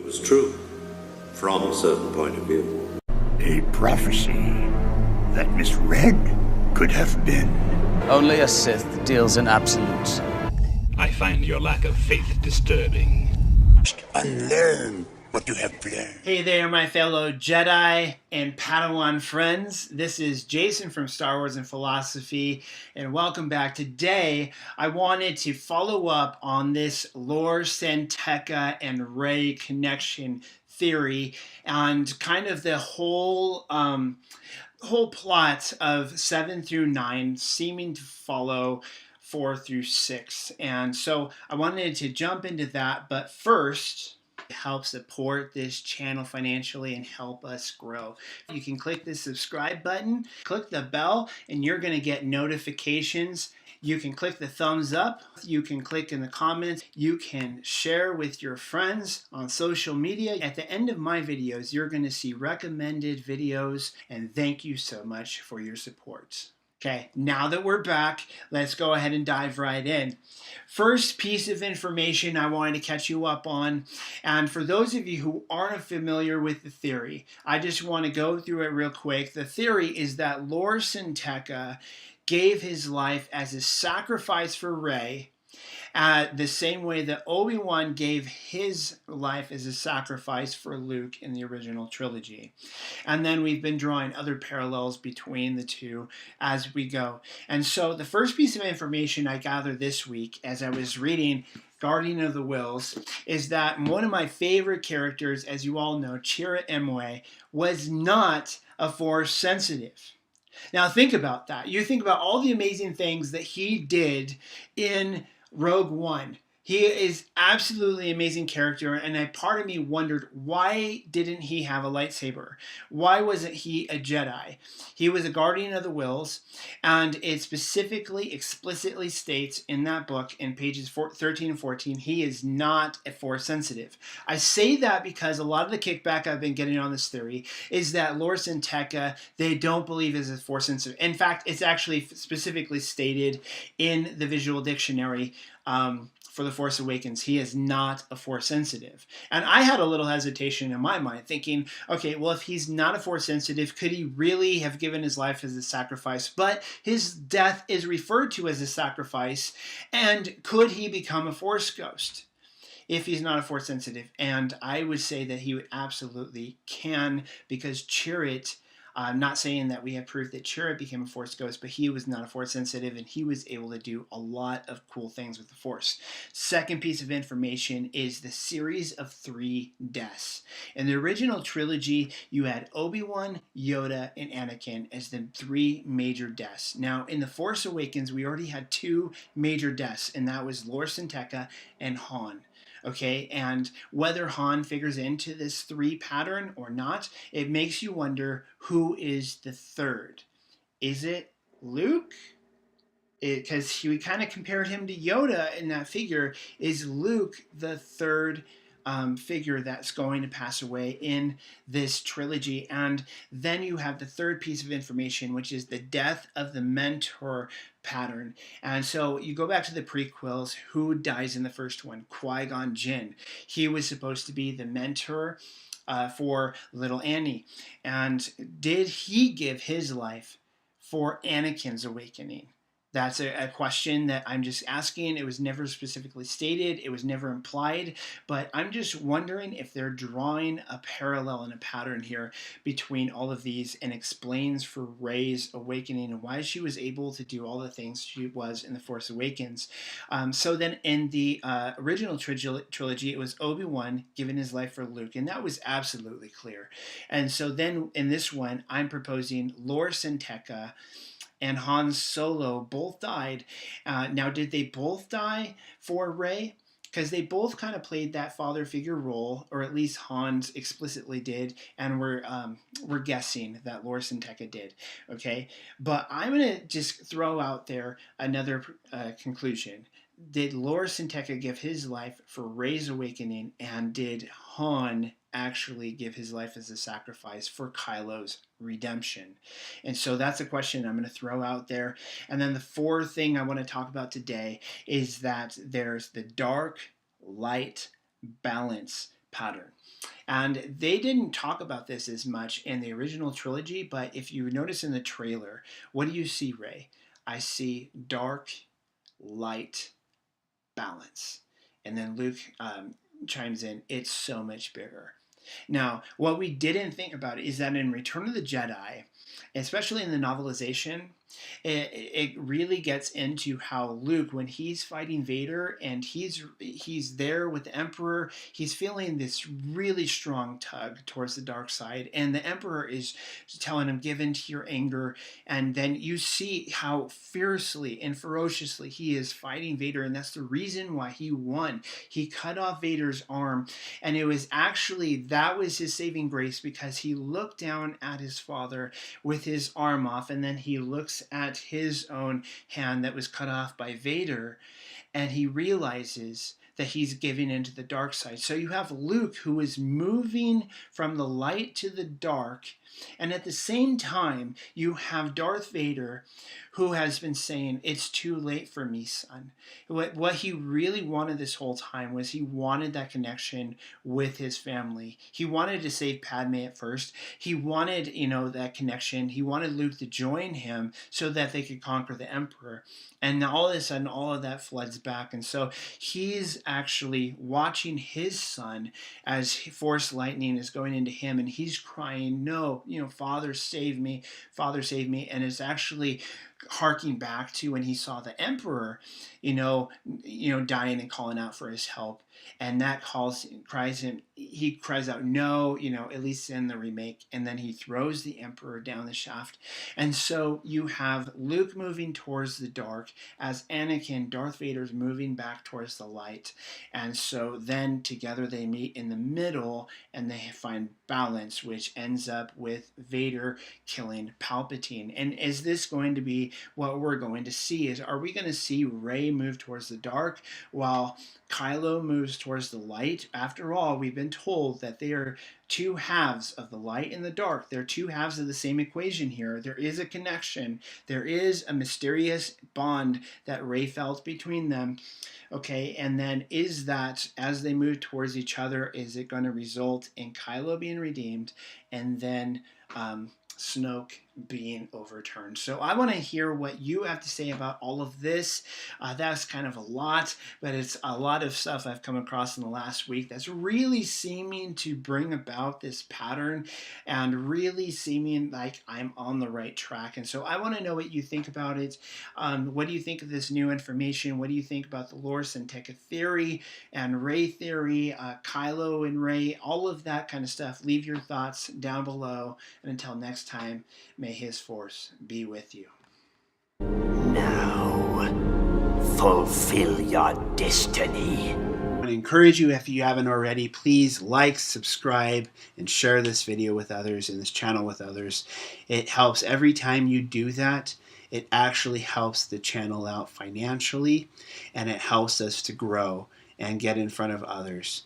was true, from a certain point of view. A prophecy that misread could have been. Only a Sith deals in absolutes. I find your lack of faith disturbing. Unlearn what you have learned. Hey there, my fellow Jedi and Padawan friends. This is Jason from Star Wars and Philosophy, and welcome back. Today, I wanted to follow up on this Lor San Tekka and Rey connection theory and kind of the whole plot of 7 through 9 seeming to follow 4 through 6. And so I wanted to jump into that, but first, help support this channel financially and help us grow. You can click the subscribe button, click the bell, and you're going to get notifications. You can click the thumbs up, you can click in the comments, you can share with your friends on social media. At the end of my videos, you're going to see recommended videos, and thank you so much for your support. Okay, now that we're back, let's go ahead and dive right in. First piece of information I wanted to catch you up on, and for those of you who aren't familiar with the theory, I just want to go through it real quick. The theory is that Lor San Tekka gave his life as a sacrifice for Rey, the same way that Obi-Wan gave his life as a sacrifice for Luke in the original trilogy. And then we've been drawing other parallels between the two as we go. And so the first piece of information I gathered this week as I was reading Guardian of the Whills is that one of my favorite characters, as you all know, Chirrut, was not a Force sensitive. Now think about that. You think about all the amazing things that he did in Rogue One. He is absolutely amazing character, and a part of me wondered, why didn't he have a lightsaber? Why wasn't he a Jedi? He was a Guardian of the Whills, and it specifically, explicitly states in that book, in pages 13 and 14, he is not a Force sensitive. I say that because a lot of the kickback I've been getting on this theory is that Lor San Tekka, they don't believe is a Force sensitive. In fact, it's actually specifically stated in the visual dictionary for The Force Awakens, he is not a Force sensitive. And I had a little hesitation in my mind thinking, okay, well, if he's not a Force sensitive, could he really have given his life as a sacrifice? But his death is referred to as a sacrifice, and could he become a Force ghost if he's not a Force sensitive? And I would say that he absolutely can, because Chirrut, I'm not saying that we have proof that Chirrut became a Force ghost, but he was not a Force sensitive, and he was able to do a lot of cool things with the Force. Second piece of information is the series of 3 deaths. In the original trilogy, you had Obi-Wan, Yoda, and Anakin as the 3 major deaths. Now, in The Force Awakens, we already had 2 major deaths, and that was Lor San Tekka and Han. Okay, and whether Han figures into this 3 pattern or not, it makes you wonder, who is the third? Is it Luke? Because we kind of compared him to Yoda in that figure. Is Luke the third figure that's going to pass away in this trilogy? And then you have the third piece of information, which is the death of the mentor pattern. And so you go back to the prequels. Who dies in the first one? Qui-Gon Jinn. He was supposed to be the mentor for little Annie. And did he give his life for Anakin's awakening? That's a question that I'm just asking. It was never specifically stated. It was never implied. But I'm just wondering if they're drawing a parallel and a pattern here between all of these, and explains for Rey's awakening and why she was able to do all the things she was in The Force Awakens. So then in the original trilogy, it was Obi-Wan giving his life for Luke, and that was absolutely clear. And so then in this one, I'm proposing Lor San Tekka and Han Solo both died. Now, did they both die for Rey? Because they both kind of played that father figure role, or at least Hans explicitly did, and we're guessing that Lor San Tekka did. Okay, but I'm gonna just throw out there another conclusion. Did Lor San Tekka give his life for Rey's awakening, and did Han actually give his life as a sacrifice for Kylo's redemption? And so that's a question I'm going to throw out there. And then the fourth thing I want to talk about today is that there's the dark light balance pattern. And they didn't talk about this as much in the original trilogy, but if you notice in the trailer, what do you see, Rey? I see dark, light, balance. And then Luke chimes in, it's so much bigger. Now, what we didn't think about is that in Return of the Jedi, especially in the novelization, it really gets into how Luke, when he's fighting Vader and he's there with the Emperor, he's feeling this really strong tug towards the dark side, and the Emperor is telling him, give in to your anger, and then you see how fiercely and ferociously he is fighting Vader, and that's the reason why he won. He cut off Vader's arm, and it was actually, that was his saving grace, because he looked down at his father with his arm off, and then he looks at his own hand that was cut off by Vader, and he realizes that he's giving into the dark side. So you have Luke, who is moving from the light to the dark, and at the same time you have Darth Vader, who has been saying, it's too late for me, son. What he really wanted this whole time was he wanted that connection with his family. He wanted to save Padme at first. He wanted, that connection. He wanted Luke to join him so that they could conquer the Emperor. And all of a sudden, all of that floods back. And so he's actually watching his son as Force lightning is going into him, and he's crying, no, Father, save me, Father, save me. And it's actually harking back to when he saw the Emperor, dying and calling out for his help. And that he cries out, no, at least in the remake. And then he throws the Emperor down the shaft. And so you have Luke moving towards the dark as Anakin, Darth Vader's moving back towards the light. And so then together they meet in the middle and they find balance, which ends up with Vader killing Palpatine. And is this going to be what we're going to see? Are we going to see Rey move towards the dark while Kylo moves towards the light? After all, we've been told that they are two halves of the light and the dark. They're two halves of the same equation here. There is a connection. There is a mysterious bond that Rey felt between them. Okay, and then is that, as they move towards each other, is it going to result in Kylo being redeemed and then Snoke being overturned? So I want to hear what you have to say about all of this. That's kind of a lot, but it's a lot of stuff I've come across in the last week that's really seeming to bring about this pattern and really seeming like I'm on the right track. And so I want to know what you think about it. What do you think of this new information? What do you think about the Lor San Tekka theory and Rey theory, Kylo and Rey, all of that kind of stuff? Leave your thoughts down below. And until next time, may his force be with you. Now, fulfill your destiny. I want to encourage you, if you haven't already, please like, subscribe, and share this video with others and this channel with others. It helps every time you do that. It actually helps the channel out financially, and it helps us to grow and get in front of others.